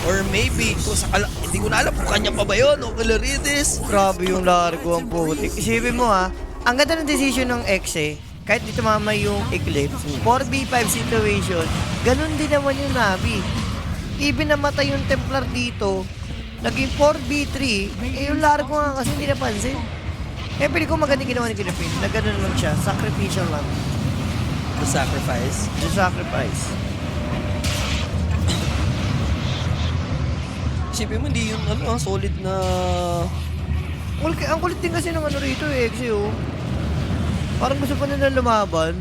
Or maybe, hindi ko na alam kung kanya pa ba yun o Galarides. Grabe yung largo ang putik. Isipin mo ang ganda ng decision ng Exe, kahit di tumama yung Eclipse, 4v5 situation, ganun din naman yung Navi. Even namatay yung Templar dito, naging 4v3, yung largo nga kasi hindi napansin. Pili ko maganda ginawa ni Kinapin, na ganun lang siya, sacrificial lang. The sacrifice. The sacrifice. Isipin mo, hindi yung solid na... Ang kulit din kasi ng rito Exe Parang gusto pa nila lumaban.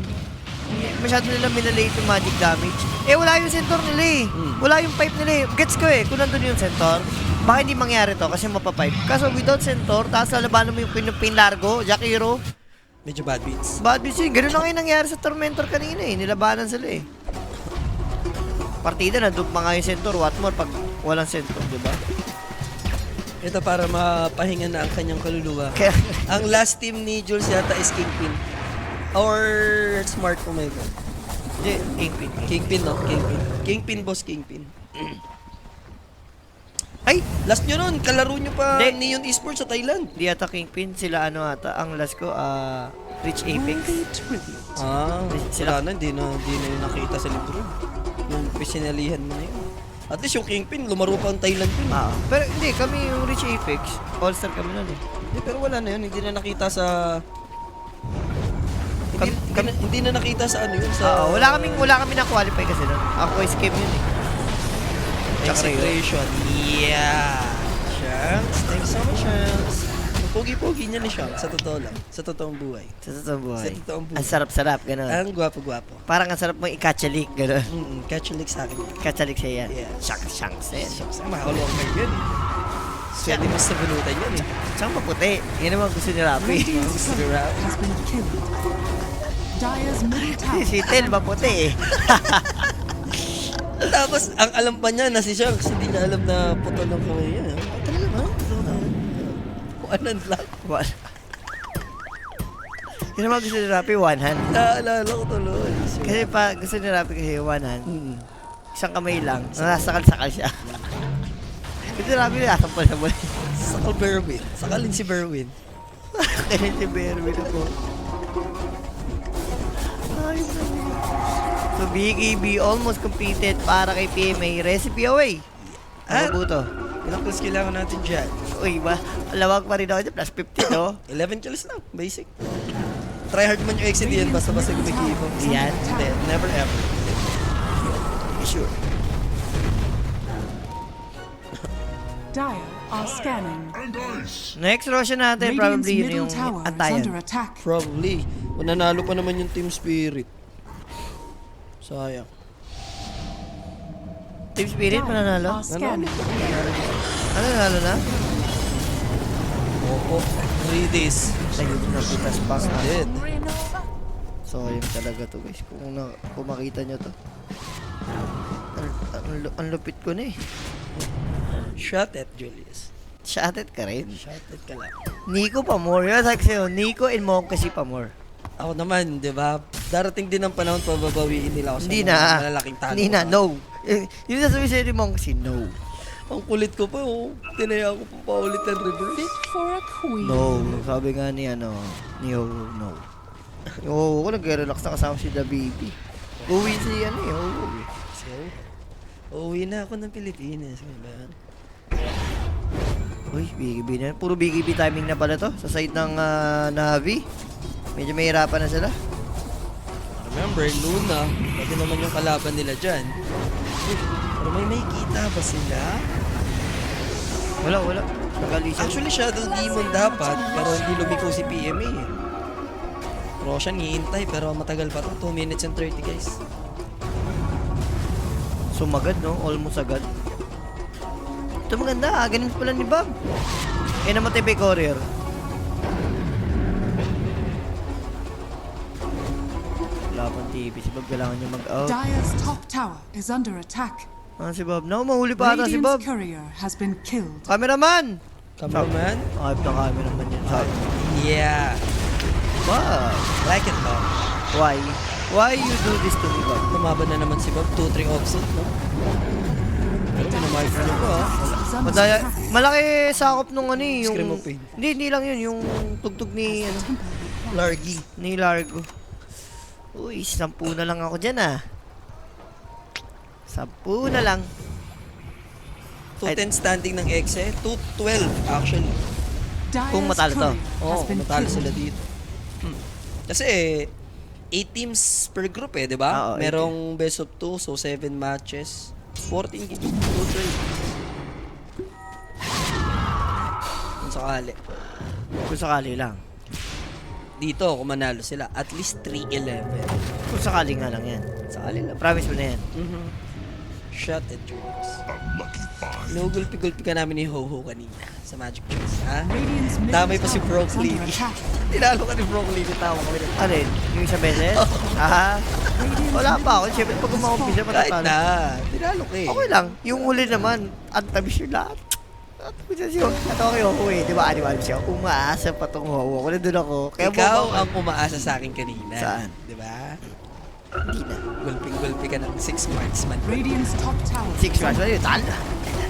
Masyado nila minalate yung magic damage. Wala yung centaur nila Wala yung pipe nila Gets ko kung nandun yung centaur, baka hindi mangyari to kasi mapapipe. Kaso without centaur, tapos lalabanan mo yung pin largo, Jack Hero. Medyo bad beats. Bad beats Ganun na ngayon nangyari sa Tormentor kanina Nilabanan sila Partida, nandugma nga yung centaur. What more pag walang centaur, diba? Ito para mapahinga na ang kanyang kaluluwa. Kaya, Ang last team ni Jules yata is Kingpin. Or Smart, oh my god. Kingpin. Kingpin, no? Kingpin. Kingpin, boss, Kingpin. Ay, last nyo nun, kalaro nyo pa Hindi. Neon Esports sa Thailand. Di ata Kingpin, sila ata. Ang last ko, Rich Apex. Sila na, hindi na yung nakita sa libro. Yung pisinalihan mo na yun. At least yung Kingpin, lumaro pa ang Thailand yun. Pero hindi, kami yung Rich Apex. All-star kami nun Hindi, pero wala na yun, hindi na nakita sa... Hindi na nakita sa ano yun, sa... Wala kami na-qualify kasi nun. Ako escape yun Execration. Yeah. Shanks, thanks so much, Shanks. Ang pogi-pogi niya ni Shanks, sa totoo lang. Sa totoong buhay. Sa totoong buhay. Sa totoong buhay. Ang sarap-sarap, gano'n. Ang gwapo-gwapo. Parang ang sarap mong i-catchalik, gano'n. Catch a lick sa akin. Catchalik siya yan. Yeah. Shanks. Shanks, ang mahal walker yun. Pwede mas sa bunutan yan eh. Siyang maputi. Yan naman gusto ni Rapi. Radiant's turret has been killed. Dire's middle tower Si Tel maputi Tapos, ang alam pa niya na si Shanks, hindi niya alam na putol ng kamay niya. Talaga ba? One-hand lang. Yan naman gusto ni Rapi, one hand. Naalala ko tuloy. Kasi gusto ni Rapi kasi one hand. Isang kamay lang. Nasakal-sakal siya. Gusto ni Rapi, nasampal na muli. Sakal Berwin. Sakalin si Berwin. Kaya si Berwin ako. Ayos na. So BKB almost completed para kay PMA. Recipe away. Ano po to? Ilang kills kailangan natin dyan? Uy, lawag pa rin ako dyan. Plus 50, no? 11 kills lang. Basic. Try hard man yung exit yan. Basta-basta gumigive up. Yan. Hindi, never ever. Sure. Dire are scanning. Next Roshan natin, Radiant's probably yun middle yung tower is antayan. under attack. Probably. Mananalo pa naman yung Team Spirit. Sayang. Team Spirit, mananalo? Are scanning. Ano, nanalo na? Opo. Read this. Ayun na putas pa nga. Dead. Sayang talaga to guys. Kung makita nyo to. Ang lupit ko na eh. Shot at Julius. Shotted ka rin. Shot at ka lang. Nico Pamor. Yun sabi sa'yo. Nico and Monkasi Pamor. Ako naman, di ba? Darating din ang panahon pababawiin nila ako sa Hindi mga na. malalaking talo. Hindi na. No. Yung sasabihin sa'yo ni Monkasi, no. Ang kulit ko pa, oh. Tinaya ko pa paulit ang reverse. Fit for a queen. No. Sabi nga ni Ho, no. Yung Ho ko nag-relax na kasama si The Baby. Uwi si Ho. So, uuwi na ako ng Pilipinas. Ano ba yan? Uy, BKB na. Puro BKB timing na pala to. Sa side ng Navi. Medyo mahirapan na sila. Remember, Luna. Pwede naman yung kalaban nila dyan. Uy, pero may kita ba sila? Wala. Nagalisan. Actually, Shadow Demon dapat, pero hindi lumiko si PMA eh. Roshan, hihintay, pero matagal pa to. 2 minutes and 30, guys. Sumagad, no? Almost agad. Ito maganda. Ganun pala ni Bob. Eh, namatay pa yung courier. Wala pang TV. Si Bob kailangan niya mag-out. Dire's top tower is under attack. Si Bob. No, mahuli pa ata si Bob. Radiant's courier has been killed. Cameraman! Cameraman? Ayop na cameraman yan. Sabi. Yeah. Bob. Like it, Bob. Why? Why you do this to me, Bob? Lumaban na naman si Bob. 2-3 offset, no? Pero pinamicro ko, ah. Is under Madaya, attack. malaki sakop nung yung... Scream of Pain. Hindi lang yun. Yung tugtog ni, Largy. ni Largo. Uy, 10 na lang ako dyan, 10 na lang. 2-10 standing ng Exe. 2-12, actually. Dire's Kung matalo to. courier Oo, has been matalo killed. sila dito. Kasi 8 teams per group eh, di ba? Oo, Merong best of 2, so 7 matches. 14 games total. Kung sakali. Kung sakali lang. Dito, kung manalo sila, at least 3-11. Kung sakali nga lang yan. Sakali lang. Promise mo na yan. Shot at Julius. Nugulpi-gulpi ka namin ni Ho-Ho kanina sa Magic Chess, ha? Radiant's middle Damay pa si tower Brock is under Lee. attack. Tinalo ka ni Brock Lee, tawa kami na. Ano yun? Yung isang beses? Wala pa ako. Siyempre pag umakumpisa, Kahit matatalo. na, tinalo ka eh. Okay lang. Yung huli naman, ang tamis yung lahat. At ako kay Ho eh. Di ba? Animal siya. Umaasa pa tong Ho. Ako nandun ako. Kaya Ikaw bumaba- ang umaasa sa akin kanina. Saan? Di ba? Hindi na. Gulping-gulpi ka ng 6 marksman. Radiant's top tower. 6 marksman yun. Talo na.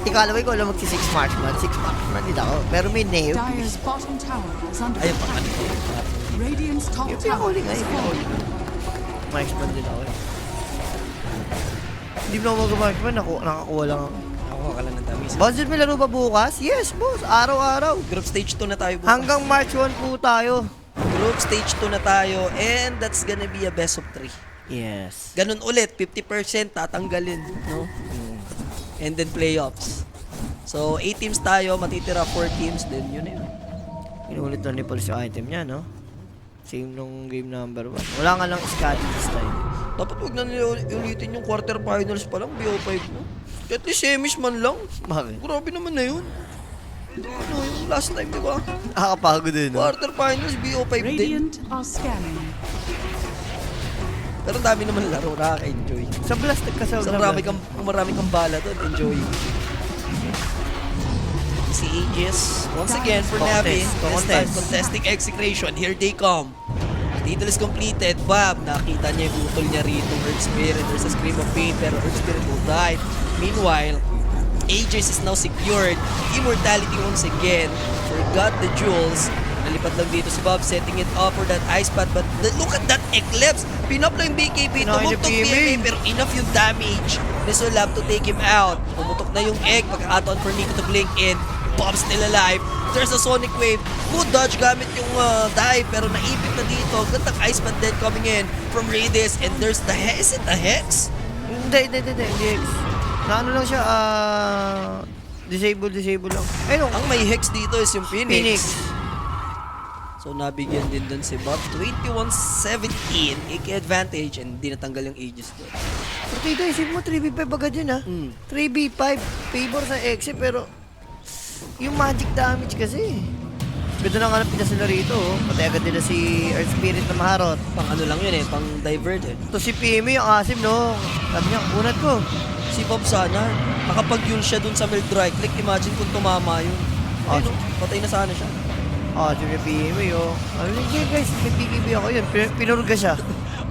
Ikaw alam mo, ikaw lang magsi 6 marksman. 6 marksman din ako. Pero may neo. Dire's bottom tower is under Ayun pa attack. Radiant's top Yung tower pinakuli nga is yun. falling. Marksman din ako. Hindi mo na ako mag-marksman. Nakakuha lang ako. Nakuha ka lang ng tamis. Boss, may laro ba bukas? Yes, boss. Araw-araw. Group stage 2 na tayo bukas. Hanggang March 1 po tayo. Group stage 2 na tayo and that's gonna be a best of 3. Yes. Ganun ulit, 50% tatanggalin, no? And then playoffs. So, 8 teams tayo, matitira 4 teams, then yun na yun. Inulit na ni Paul yung item niya, no? Same nung game number 1. Wala nga lang Scotty this time. Dapat wag na nila ulitin yung quarterfinals pa lang, BO5 mo. At least semis man lang. Bakit? Grabe naman na yun. Ano, yung last time, di ba? Nakakapagod din, no? Quarterfinals, BO5 din. Radiant are scanning. Pero ang dami naman laro, nakaka-enjoy. Sa blast, nagkasaw So, marami kang bala doon, enjoy. Si Aegis, once again for Navi, this time contesting execration, here they come. Title is completed, Bob, nakita niya yung utol niya rito, Earth Spirit, there's a scream of pain, pero Earth Spirit will die. Meanwhile, Aegis is now secured, immortality once again, forgot the jewels, nalipat lang dito si Bob, setting it up for that ice path, but look at that Eclipse, pinapla yung BKB, tumugtog PMA, pero enough yung damage. This will have to take him out. Pumutok na yung egg, pagkakataon for Nico to blink in, Bob's still alive. There's a Sonic Wave. Good dodge gamit yung dive, pero naipit na dito. Gandang ice path then coming in from Radis, and there's the Hex. Is it the Hex? Hindi. Na ano lang siya, disable lang. Ayun, Ang may Hex dito is yung Phoenix. Phoenix. So, nabigyan din dun si Bob. 21-17, iki-advantage, and di natanggal yung Aegis doon. Pero tito, isip mo, 3v5 agad yun, ha? 3v5, favor sa Exe, pero yung magic damage kasi. Ganda na nga ng pinas nila rito, oh. Pati agad nila si Earth Spirit na maharot. Pang ano lang yun pang divert Ito si Pimi, yung asim, no? Sabi niya, unat ko. Si Bob sana, nakapag-yul siya dun sa mild right click, imagine kung tumama yun. Ay, no, patay na sana siya. Asim ni Pimi, oh. Ano yun, guys, may PKB ako yun. Pinurga siya.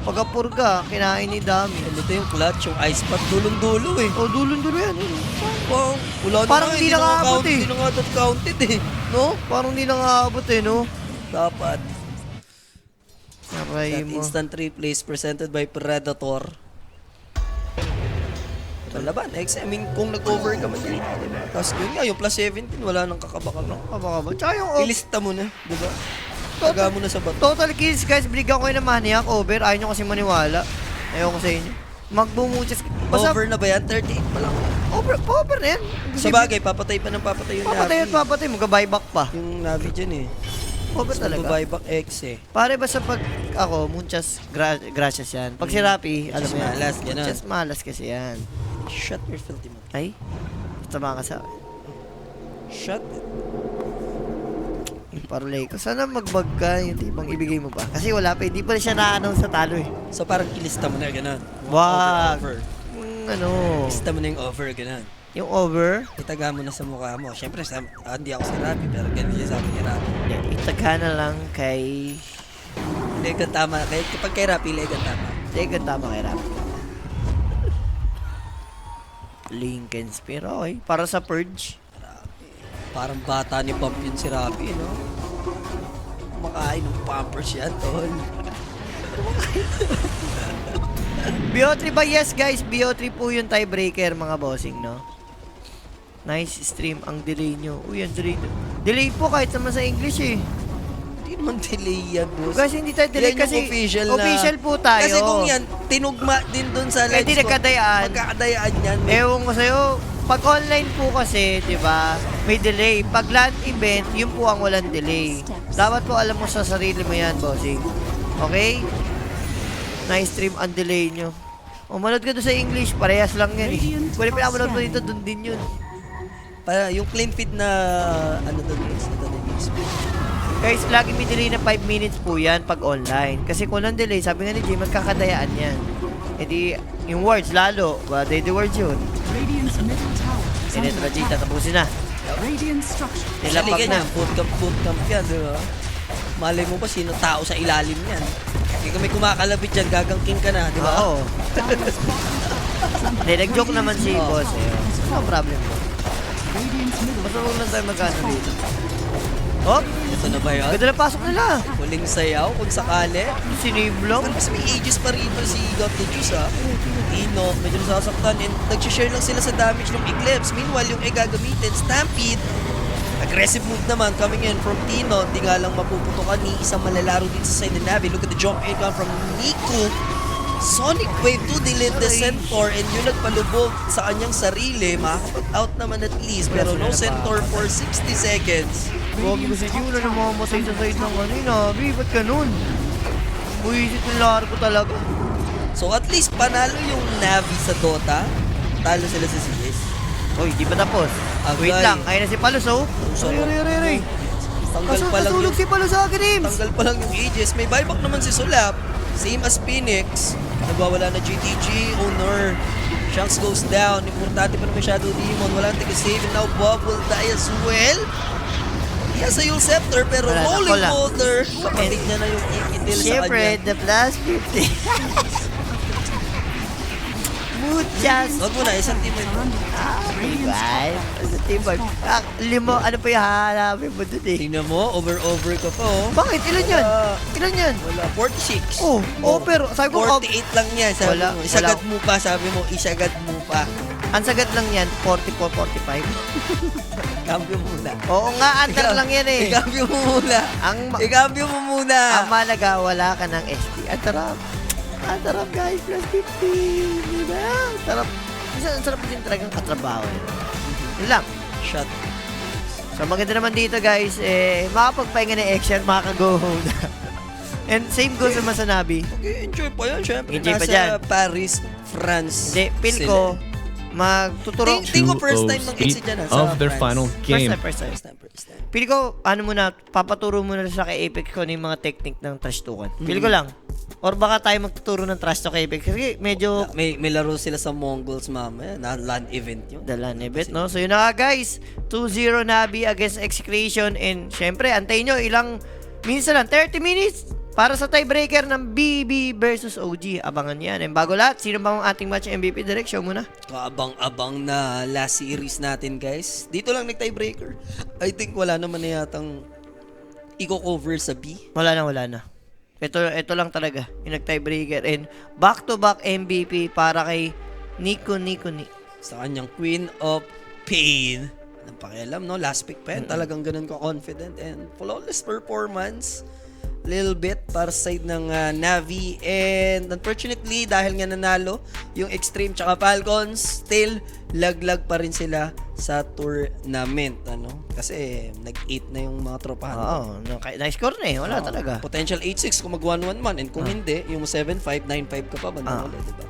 Pagkapurga, kinain ni Dami. And ito yung clutch, yung ice pot, dulong-dulo Oh, dulo-dulo yan. Wow, wala na Parang nga, hindi na kaabot Hindi na nga that counted no? Parang hindi lang aabot no? Dapat. Aray That mo. instant replays presented by Predator. Laban, I mean, kung nag-over ka man din. Tapos yun nga, yung plus 17, wala nang kakabaka. Kabaka. Tsaka yung Ilista mo na, di ba? Taga mo na sa bato. total kills, guys. Binigyan ko yun ng maniac over. Ayaw nyo kasi maniwala. Ayaw ko sa inyo. Magbumuchas. Over na ba yan? 38 pa lang. Over na yan. Sa bagay, papatay pa ng papatay yung Papatay at Navi. papatay. Mag-buyback pa. Yung Navi dyan Over talaga. Buyback X Pare basta pag ako, muchas gracias yan. Pag si Rapi, alam mo yan. malas, ganun. Muchas malas kasi yan. Shut your filthy mouth. Ay, tama ka sa akin. Shut it. Yung parlay ko. Sana magbag ka yung tipong ibigay mo pa. Kasi wala pa, hindi pa siya na-announce sa talo eh. So parang ilista mo na, ganun. Wag. Over. Ano? Ilista mo na yung over, ganun. Yung over, Itaga mo na sa mukha mo. Siyempre, hindi ako si Rapi, pero ganun siya sabi ni Rapi. itagha na lang kay... Legan tama. Kapag kay Rapi, legan tama. Teka, tama kay Rapi. Lincoln Spear, okay. Para sa Purge. Parang bata ni Pump yun si Rapi, no? Kumakain ng Pampers yan, tol. BO3 ba? Yes, guys. BO3 po yung tiebreaker, mga bossing, no? Nice stream. Ang delay nyo. Uy, ang delay nyo. Delay po kahit naman sa English, eh. Hindi naman delay yan, boss. Kasi hindi tayo delay Yan yung kasi official po tayo. Kasi kung yan, tinugma din dun sa Eh, di Let's Go. nagkadayaan. Magkakadayaan yan. Ewan ko sa'yo, pag online po kasi, di ba, may delay. Pag LAN event, yun po ang walang delay. Dapat po alam mo sa sarili mo yan, bossing. Okay? Nice stream ang delay nyo. O, manood ka doon sa English, parehas lang yan eh. Pwede pinapanood mo dito, doon din yun. Para yung clean feed na ano doon guys, ito na yung speed. Guys, lagi may delay na 5 minutes po yan pag online. Kasi kung walang delay, sabi nga ni Jay, magkakadayaan yan. E di, yung words lalo, the words yun. Radiant's middle tower is Sinet under Vegeta, attack. tapusin na. Radiant structure. Nilapag Actually, na. ganyan, bootcamp yan, di ba? Malay mo pa sino tao sa ilalim yan. Hindi kami kumakalapit dyan, gagangking ka na, di ba? Oo. Hindi, nag-joke naman si boss eh. No problem po. Radiant's middle Basta huwag lang tayo magkano dito. Oh, Ito na ba yun? ganda na pasok nila. Huling sayaw, kung sakali. Siniblong. Pero mas may ages pa rito si Got the Juice, ha? Ino, medyo nasasaktan. And nag-share lang sila sa damage ng Eclipse. Meanwhile, yung gagamitin, Stampede. Aggressive move naman coming in from Tino. Hindi nga lang mapuputukan ni isang malalaro dito sa side ng Navi. Look at the jump air gun from Nico. Sonic Wave 2 delete the Centaur and yung nagpalubog sa kanyang sarili. Makakapag-out naman at least. Pero no Centaur for 60 seconds. Huwag ko si Gio na namamatay sa side ng ano yun, Abi. Ba't ganun? Buisit yung largo talaga. So at least panalo yung Navi sa Dota. Talo sila sa CS. Uy, di pa tapos. Agay. Wait lang, ayun na si Palos, oh. Sarap. Ray. Tanggal pa lang Kasulog yung, si Palos sa akin, Ims. tanggal pa lang yung ages. May buyback naman si Sulap. Same as Phoenix. Nagwawala na GTG, owner. Shanks goes down. Importante pa naman Shadow Demon. Wala nang taga-save. And now Bob will die as well. He has a Yule Scepter pero Wala na, Rolling wala. Boulder. Kapatid niya na yung ikitil sa Siyempre, kanya. the plus 50. Muchas. Wag mo na, isang team yun. Five. Sa team 5. Limo, ano pa yung hahanapin mo dun eh? Tingnan mo, over ka pa oh. Bakit? Ilan yan? Wala. Ilan yan? Wala, 46. Oh, pero sabi ko, 48 lang yan. Sabi Wala, mo, isagad wala. mo pa, sabi mo, isagad mo pa. ang sagad lang yan, 44, 45. Cambio muna. Oo nga, under lang yan eh. I-cambio mo muna. Ang I-cambio mo muna. malaga, wala ka ng SD. Ang sarap. Ang sarap guys, plus 50. Diba? Ang sarap. Minsan, ang sarap din talagang katrabaho. Yun lang. Shot. So maganda naman dito guys, makapagpahinga ng action, makaka-go home na. And same goes naman sa Nabi. Okay, enjoy pa yan, syempre. Enjoy pa Nasa dyan. Paris, France. Hindi, feel sila. ko, magtuturo. Tingin ko first time ng 2-0 Exit dyan, of their France. final game. First time. First time. Pili ko, papaturo muna sa kay Apex ko yung mga technique ng trash talkan. Pili ko lang. Or baka tayo magtuturo ng trash talk kay Apex. Kasi medyo May laro sila sa Mongols, mamaya. Na LAN event yun. dalan event, no? So yun na nga, guys. 2-0 Navi against Execration. And syempre, antayin nyo ilang minutes lang. 30 minutes para sa tiebreaker ng BB versus OG. Abangan yan. And bago lahat, sino ba ang ating match MVP? Direct, show muna. Kaabang-abang na last series natin, guys. Dito lang nag-tiebreaker. I think wala naman na yatang i-cover sa B. Wala na. Ito lang talaga. Yung nag-tiebreaker. And back-to-back MVP para kay Nico. Sa kanyang Queen of Pain. Anong pakialam, no? Last pick pa yan. Talagang ganun ka-confident and flawless performance. Little bit para sa side ng Navi. And unfortunately, dahil nga nanalo yung Extreme tsaka Falcons, still laglag pa rin sila sa tournament. Ano? Kasi nag-8 na yung mga tropahan. Oo. Na-score na eh. Wala talaga. Potential 8-6 kung mag-1-1 man. And kung hindi, yung 7-5, 9-5 ka pa. Bandang ulit, diba?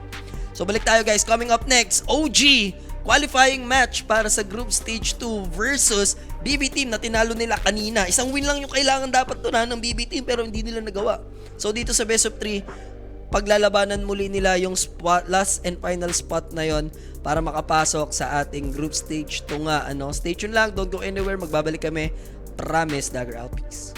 So balik tayo, guys. Coming up next, OG qualifying match para sa Group Stage 2 versus BB Team na tinalo nila kanina. Isang win lang yung kailangan dapat tunan ng BB Team pero hindi nila nagawa. So dito sa Best of 3, paglalabanan muli nila yung spot, last and final spot na yon para makapasok sa ating Group Stage 2 nga. Stay tuned lang, don't go anywhere, magbabalik kami. Promise, Dagger Alpies.